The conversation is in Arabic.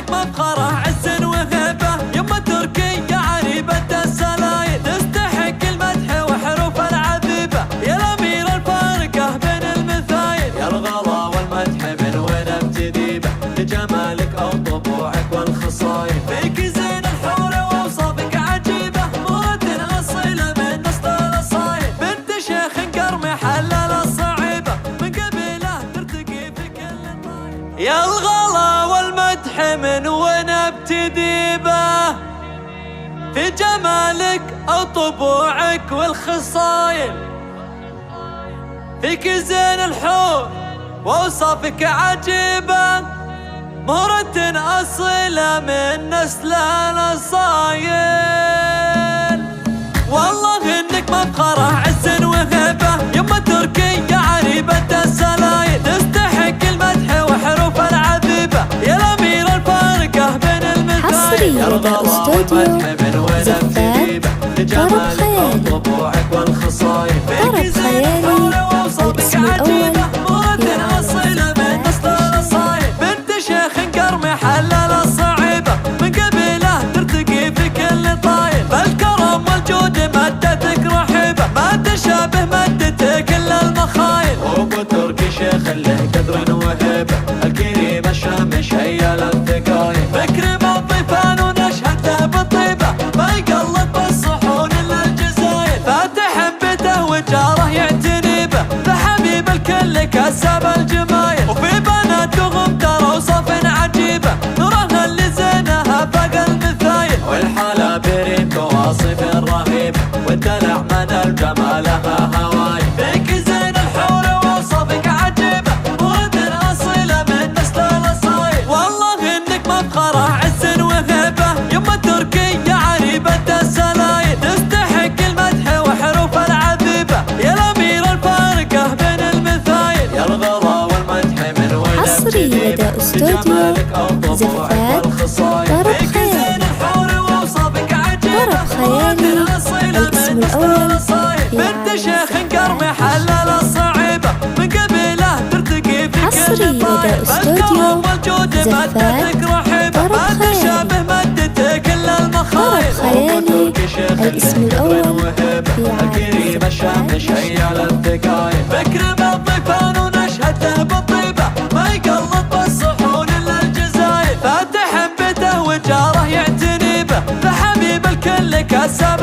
انك مفخره عز وهبه، يما تركيا عريبه السلايل، تستحق المدح وحروف العذيبه، يا الامير الفارقه بين المثايل، يا الغلا والمدح من وين ابتدي به، لجمالك او طبوعك والخصايل، فيك زين الحور واوصافك عجيبه، مرة اصيله من نسل الاصايل، بنت شيخ قرمي حلل الصعيبه، من قبيله ترتقي في كل طايل، يا الغلا والمدح من وين ابتدي به، في جمالك او طبوعك والخصايل، فيك زين الحور واوصافك عجيبه، مهرة اصيله من نسل الاصايل، والله انك مفخره عز وهبه، يما تركيا عريبه السلايل، تستحق المدح وحروف العذيبه، يا الامير الفارقه بين المثايل، يا الغلا والمدح من وين ابتدي به، لجمالك او طبوعك والخصايل، فيك زين الحور واوصافك عجيبه، مهرة اصيله من نسل الاصايل، بنت شيخ قرمي حلل الصعيبه، من قبيله ترتقي في كل طايل، فالكرم والجود مدتك رحيبه، ما تشابه مدتك الا المخايل، وابو تركي شيخ له قدر وهيبه، الكريم الشامش هيا للثقايل، فكري بالضيفان ونشهد له بالطيبه، ما يقلب بالصحون الا الجزايل، فاتح بيته وجاره يعتني به، فحبيب الكل كسب الجمايل، وفي بناتهم ترى وصف عجيبه، نورها اللي زينها فاق المثايل، والحاله بريم كواصف رهيبه، والدلع من الجمالها هواي، فيك زين الحور ووصفك عجيبه، مرة اصيله من نسل الاصايل، والله انك مفخره عز وهبه، يما تركيا عريبه السلايل، تستحق المدح وحروف العذيبه، يا الامير الفارقه بين المثايل، يا الغلا والمدح من وين حصري لدى استوديو زفات طرب خيالي. طرب خيالي الاسم الأول بنت شيخ قرمي حلل الصعيبه، من قبيله ترتقي في حصري لدى استوديو زفات طرب خيالي. مدتك الا المخايل، طرب خيالي الاسم الأول الكريم الشامش هيا للثقايل، فكر بالضيفان ونشهد له بالطيبه، ما يقلب بالصحون الا الجزايل، فاتح بيته وجاره يعتني به، فحبيب الكل كسب